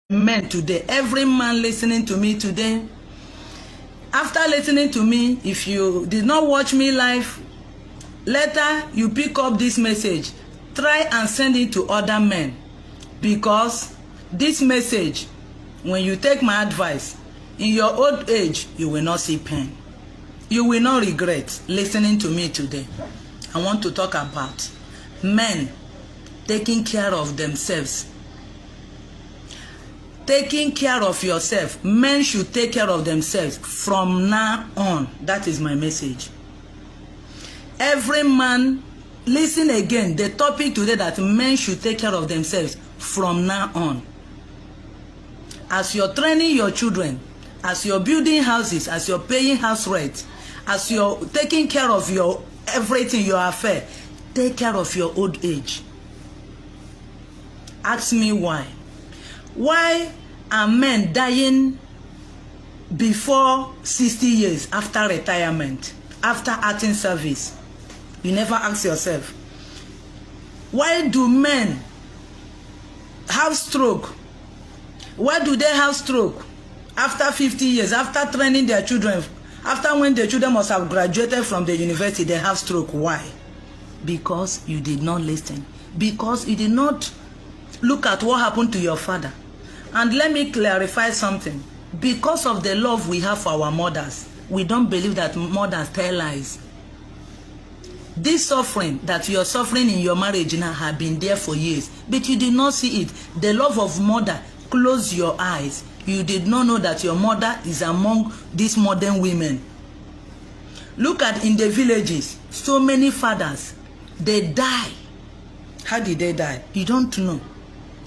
men today, every man listening to me today, after listening to me, if you did not watch me live, later you pick up this message, try and send it to other men, because this message, when you take my advice, in your old age, you will not see pain. You will not regret listening to me today. I want to talk about men taking care of themselves. Taking care of yourself. Men should take care of themselves from now on. That is my message. Every man, listen again. The topic today that men should take care of themselves from now on. As you're training your children, as you're building houses, as you're paying house rent, as you're taking care of your everything, your affair, take care of your old age. Ask me why. Why are men dying before 60 years after retirement, after acting service? You never ask yourself. Why do men have stroke? Why do they have stroke after 50 years, after training their children, after when the children must have graduated from the university, they have stroke? Why? Because you did not listen. Because you did not look at what happened to your father. And let me clarify something. Because of the love we have for our mothers, we don't believe that mothers tell lies. This suffering that you are suffering in your marriage now have been there for years, but you did not see it. The love of mother closed your eyes. You did not know that your mother is among these modern women. Look at in the villages, so many fathers, they die. How did they die? You don't know.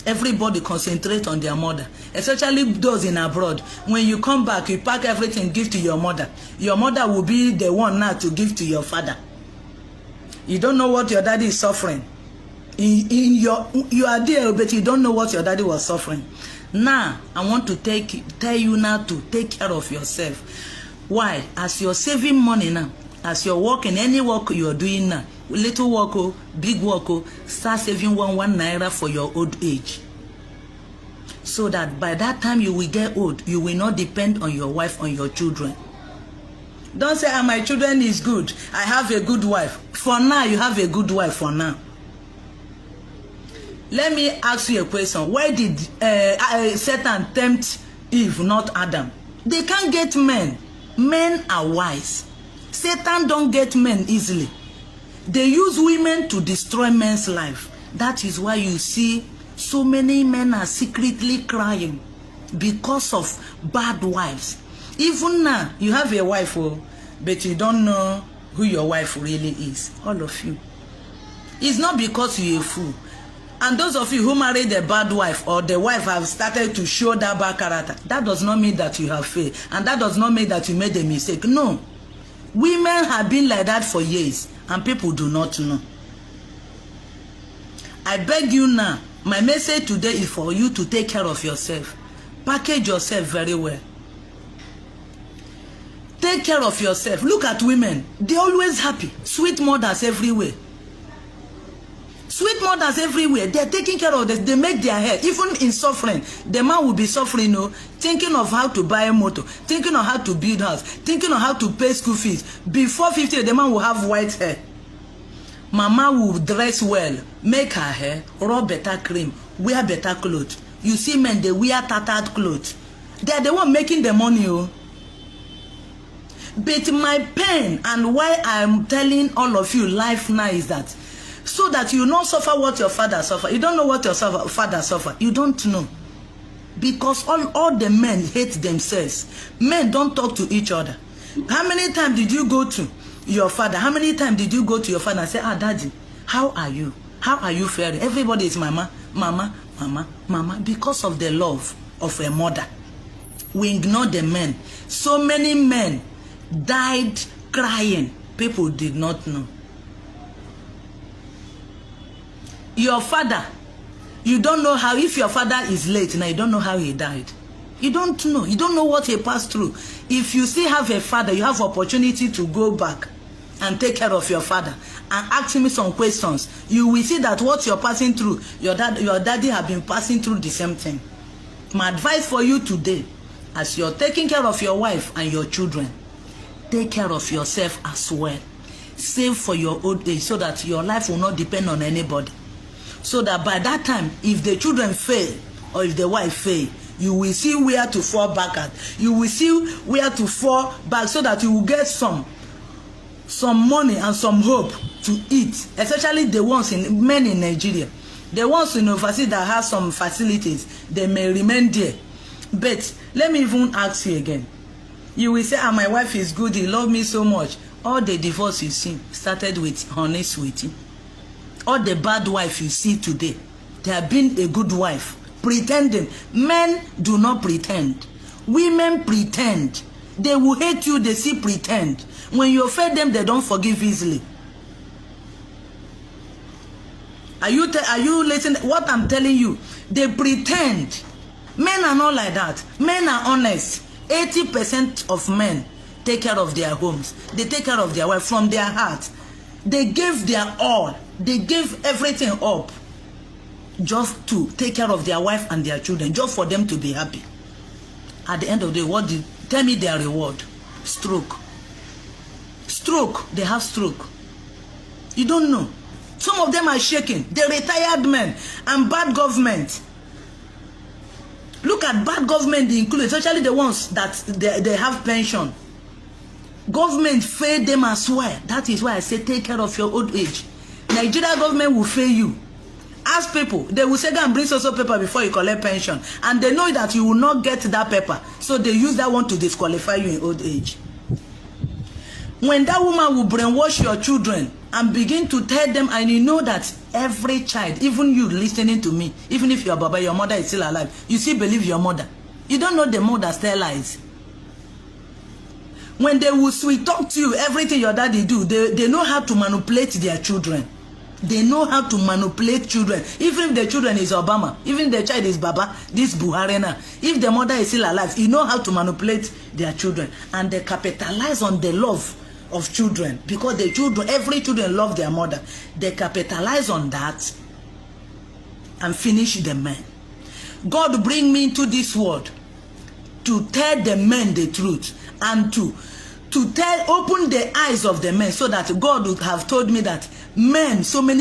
Everybody concentrate on their mother, especially those in abroad. When you come back, you pack everything, give to your mother. Your mother will be the one now to give to your father. You don't know what your daddy is suffering. You are there, but you don't know what your daddy was suffering. Now, I want to tell you now to take care of yourself. Why? As you're saving money now, as you're working, any work you're doing now, little work, oh, big work, oh, start saving one naira for your old age. So that by that time you will get old, you will not depend on your wife, on your children. Don't say, ah, my children is good, I have a good wife. For now, you have a good wife for now. Let me ask you a question. Why did Satan tempt Eve, not Adam? They can't get men. Men are wise. Satan don't get men easily. They use women to destroy men's life. That is why you see so many men are secretly crying because of bad wives. Even now, you have a wife, oh, but you don't know who your wife really is. All of you. It's not because you're a fool. And those of you who married a bad wife, or the wife have started to show that bad character, that does not mean that you have failed. And that does not mean that you made a mistake. No. Women have been like that for years, and people do not know. I beg you now, my message today is for you to take care of yourself. Package yourself very well. Take care of yourself. Look at women. They're always happy. Sweet mothers everywhere. Sweet mothers everywhere. They're taking care of this. They make their hair. Even in suffering, the man will be suffering, thinking of how to buy a motor, thinking of how to build house, thinking of how to pay school fees. Before 50, the man will have white hair. Mama will dress well, make her hair, rub better cream, wear better clothes. You see men, they wear tattered clothes. They're the one making the money, But my pain and why I'm telling all of you life now is that so that you not suffer what your father suffered. You don't know what your father suffered. You don't know. Because all the men hate themselves. Men don't talk to each other. How many times did you go to your father? How many times did you go to your father and say, ah, daddy, how are you? How are you faring? Everybody is mama, mama, mama, mama. Because of the love of a mother. We ignore the men. So many men died crying. People did not know. Your father, you don't know how, if your father is late now, you don't know how he died. You don't know. You don't know what he passed through. If you still have a father, you have opportunity to go back and take care of your father and ask me some questions. You will see that what you're passing through, your daddy have been passing through the same thing. My advice for you today, as you're taking care of your wife and your children, take care of yourself as well. Save for your old age so that your life will not depend on anybody. So that by that time, if the children fail or if the wife fail, you will see where to fall back at. You will see where to fall back so that you will get some money and some hope to eat, especially the ones in men in Nigeria. The ones in overseas that have some facilities, they may remain there. But let me even ask you again. You will say, ah, my wife is good, he loves me so much. All the divorce you see started with honey, sweetie. All the bad wife you see today, they have been a good wife, pretending. Men do not pretend. Women pretend. They will hate you, they still pretend. When you offend them, they don't forgive easily. Are you listening? What I'm telling you, they pretend. Men are not like that. Men are honest. 80% of men take care of their homes. They take care of their wife from their heart. They gave their all. They gave everything up just to take care of their wife and their children, just for them to be happy. At the end of the day, tell me their reward? Stroke. Stroke. They have stroke. You don't know. Some of them are shaking. They're retired men and bad government. Look at bad government, they include, especially the ones that they have pension. Government fail them as well. That is why I say take care of your old age. Nigeria government will fail you. Ask people, they will say go and bring social paper before you collect pension. And they know that you will not get that paper. So they use that one to disqualify you in old age. When that woman will brainwash your children and begin to tell them, and you know that every child, even you listening to me, even if your baba, your mother is still alive, you still believe your mother. You don't know the mother tell lies. When they will sweet talk to you, everything your daddy do, they know how to manipulate their children. They know how to manipulate children. Even if the children is Obama, even if the child is Baba, this Buharina, if the mother is still alive, you know how to manipulate their children. And they capitalize on the love of children, because the children, every children love their mother. They capitalize on that and finish the men. God bring me into this world to tell the men the truth and to open the eyes of the men, so that God would have told me that men, so many